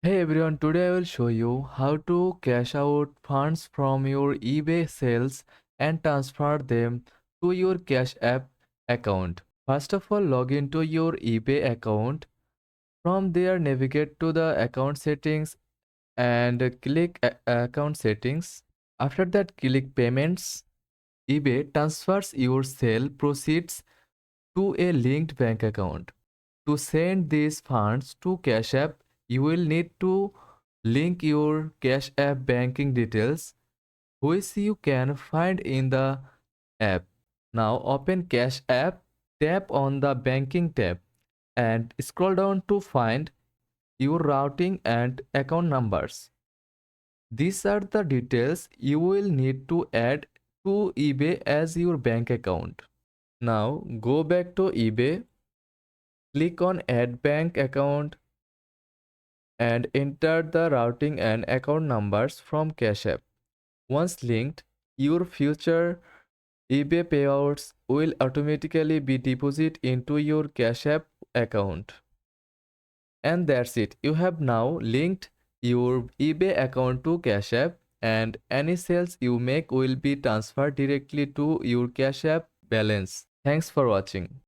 Hey everyone, today I will show you how to cash out funds from your eBay sales and transfer them to your Cash App account. First of all, log into your eBay account. From there, navigate to the account settings and click account settings. After that, click payments. eBay transfers your sale proceeds to a linked bank account. To send these funds to Cash App, you will need to link your Cash App banking details, which you can find in the app. Now open Cash App, tap on the banking tab, and scroll down to find your routing and account numbers. These are the details you will need to add to eBay as your bank account. Now go back to eBay, click on Add Bank Account and enter the routing and account numbers from Cash App. Once linked, your future eBay payouts will automatically be deposited into your Cash App account. And that's it. You have now linked your eBay account to Cash App, and any sales you make will be transferred directly to your Cash App balance. Thanks for watching.